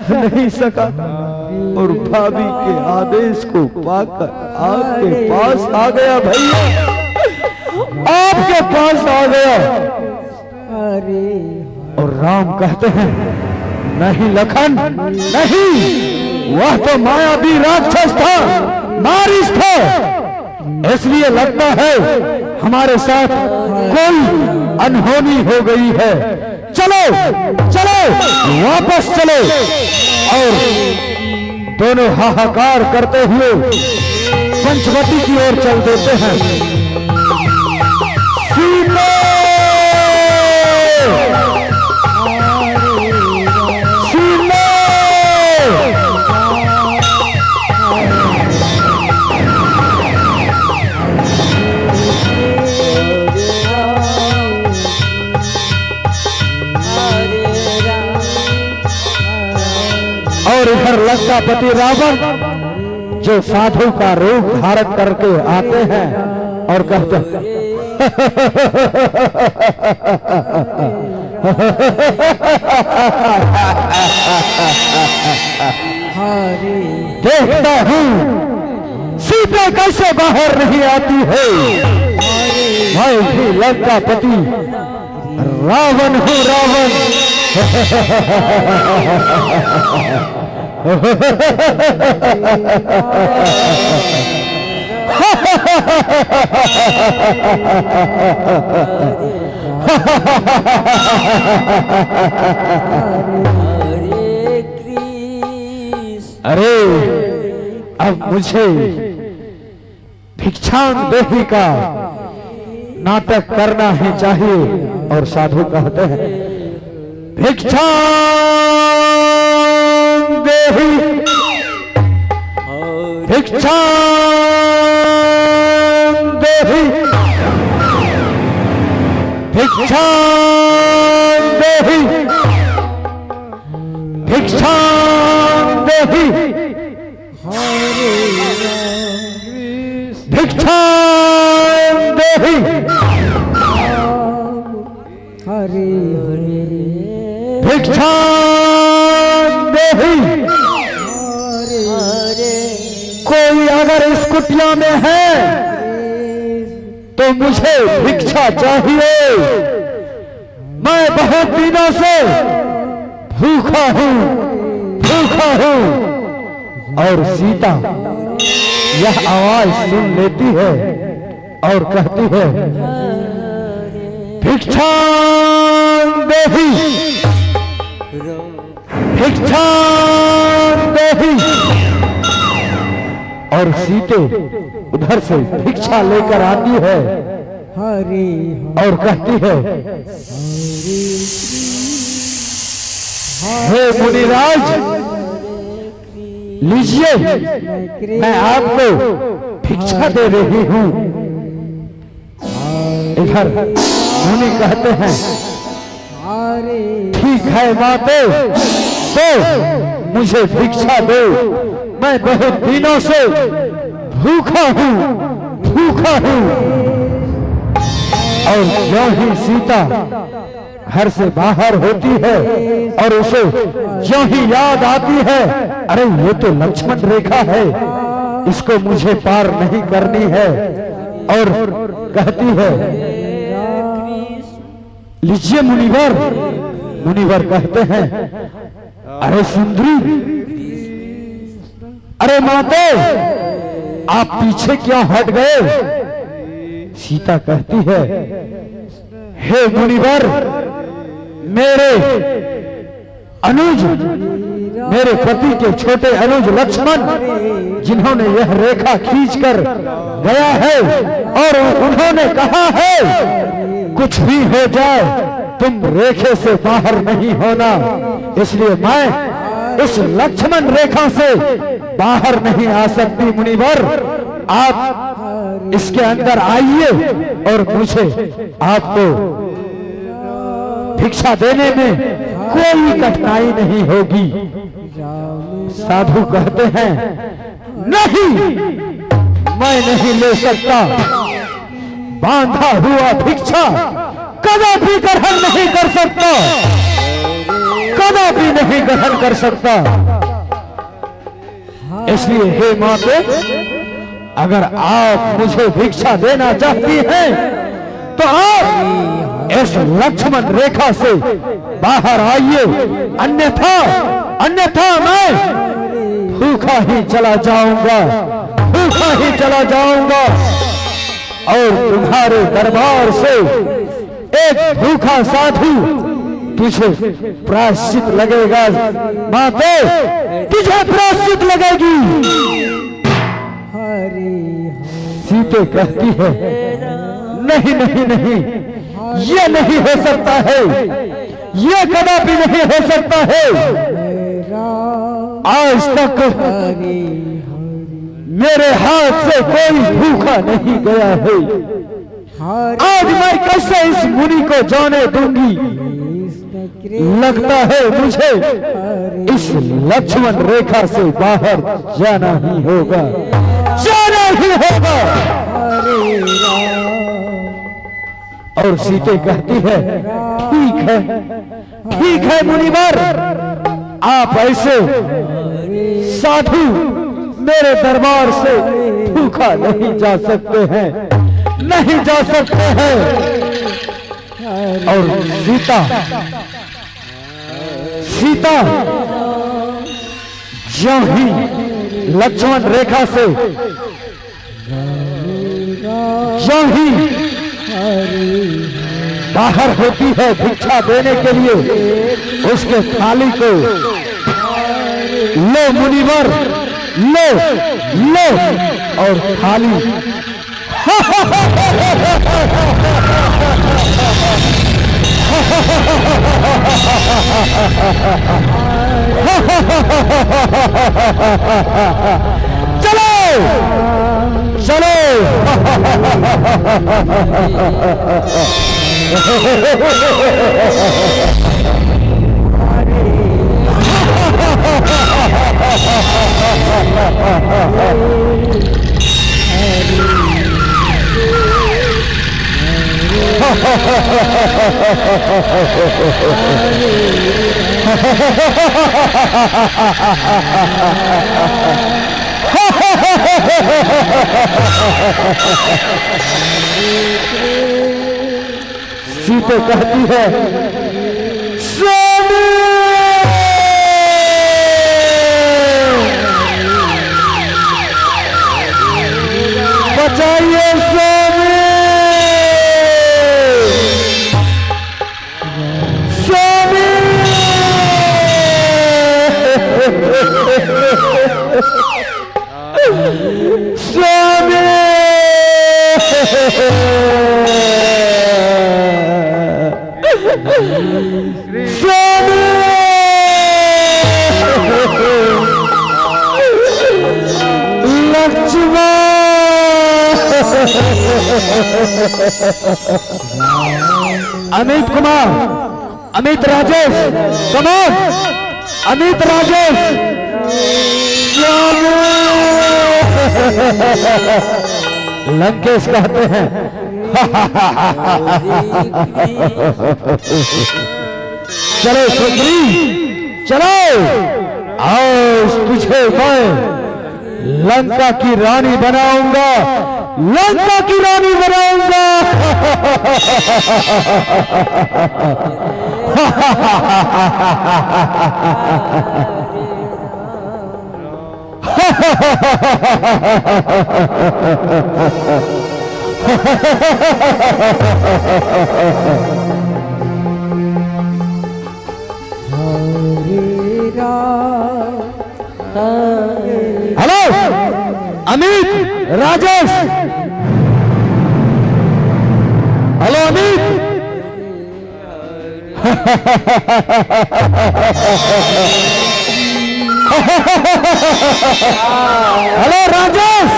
सह नहीं सका और भाभी के आदेश को पाकर आपके पास आ गया भैया, आपके पास आ गया। और राम कहते हैं नहीं लखन नहीं, वह तो मायावी राक्षस था, मारिस था, इसलिए लगता है हमारे साथ कोई अनहोनी हो गई है। चलो चलो वापस चलो। और दोनों हाहाकार करते हुए पंचवटी की ओर चल देते हैं। सीता और इधर लंकापति रावण जो साधु का रूप धारण करके आते हैं और कहते हैं देखता हूँ सीता कैसे बाहर नहीं आती है। मैं भी लंकापति रावण हूँ, रावण। अरे अब मुझे भिक्षांग देही का नाटक करना ही चाहिए। और साधु कहते हैं भिक्षांग देही, भिक्षांग देही, भिक्षांग देही, भिक्षांग देही, भिक्षांग देही। हरे हरे भिक्षांग देही। कोई अगर इस कुटिया में है तो मुझे भिक्षा चाहिए। मैं बहुत दिनों से भूखा हूँ, भूखा हूँ। और सीता यह आवाज सुन लेती है और कहती है भिक्षांग देही, भिक्षांग देही। और सीते उधर से भिक्षा लेकर आती है और कहती है हे मुनिराज लीजिए, मैं आपको भिक्षा दे रही हूँ। इधर मुनि कहते हैं ठीक है माते, तो मुझे भिक्षा दो, मैं बहुत दिनों से भूखा हूँ, भूखा हूँ। और जो ही सीता घर से बाहर होती है और उसे जो ही याद आती है अरे ये तो लक्ष्मण रेखा है, इसको मुझे पार नहीं करनी है। और कहती है लीजिए मुनिवर। मुनिवर कहते हैं अरे सुंदरी, अरे माते आप पीछे क्यों हट गए। सीता कहती है हे मुनिवर, मेरे अनुज, मेरे पति के छोटे अनुज लक्ष्मण जिन्होंने यह रेखा खींचकर गया है और उन्होंने कहा है कुछ भी हो जाए तुम रेखे से बाहर नहीं होना, इसलिए मैं इस लक्ष्मण रेखा से बाहर नहीं आ सकती। मुनिवर आप इसके अंदर आइए और मुझे आपको भिक्षा देने में कोई कठिनाई नहीं होगी। साधु कहते हैं नहीं, मैं नहीं ले सकता, बांधा हुआ भिक्षा कदापि ग्रहण नहीं कर सकता, कदापि नहीं ग्रहण कर सकता। इसलिए हे माते, अगर आप मुझे भिक्षा देना चाहती हैं तो आप इस लक्ष्मण रेखा से बाहर आइए, अन्यथा मैं भूखा ही चला जाऊंगा, भूखा ही चला जाऊंगा और तुम्हारे दरबार से एक भूखा साधु तुझे प्रायश्चित लगेगा। माते, तुझे प्रायश्चित लगेगी। सीते कहती है, नहीं नहीं नहीं, ये नहीं हो सकता है, ये कदापि नहीं हो सकता है। आज तक मेरे हाथ से कोई भूखा नहीं गया है, आज मैं कैसे इस मुनि को जाने दूंगी। लगता है मुझे इस लक्ष्मण रेखा से बाहर जाना ही होगा, जाना ही होगा। और सीते कहती है, ठीक है मुनिवर, आप ऐसे साधु मेरे दरबार से भूखा नहीं जा सकते हैं, नहीं जा सकते हैं। और सीता ज्यों ही लक्ष्मण रेखा से ज्यों ही बाहर होती है भिक्षा देने के लिए, उसके थाली को लो मुनिवर, लो और थाली चलो चलो सीते कहती है, स्वामी बचाइए, स्वामी स्वामी स्वामी स्वामी लक्ष्मण अमित कुमार, अमित राजेश, कमान अमित राजेश, लंकेश कहते हैं चलो सुंदरी चलो, आज तुझे मैं लंका की रानी बनाऊंगा, लंका की रानी बनाऊंगा। Hello Amit Rajesh, hello Amit, hello Rajesh,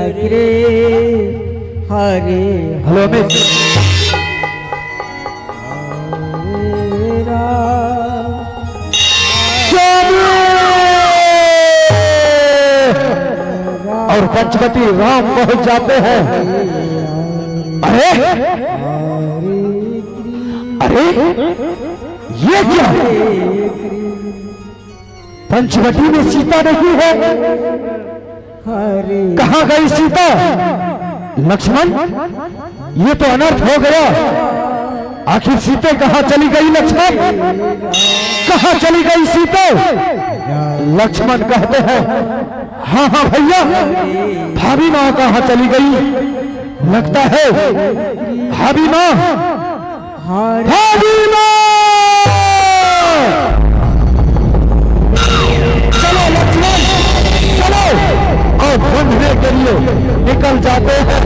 हरे हरे हेलो अमित। और पंचवटी राम पहुंच जाते हैं। अरे अरे ये क्या? पंचवटी में सीता नहीं है। कहां गई सीता? लक्ष्मण, ये तो अनर्थ हो गया। आखिर सीते कहां चली गई? लक्ष्मण, कहां चली गई सीते? लक्ष्मण कहते हैं, हाँ हाँ भैया, भाभी माँ कहां चली गई? लगता है भाभी माँ, भाभी माँ। चलो लक्ष्मण, चलो। और ढूंढने के लिए निकल जाते हैं।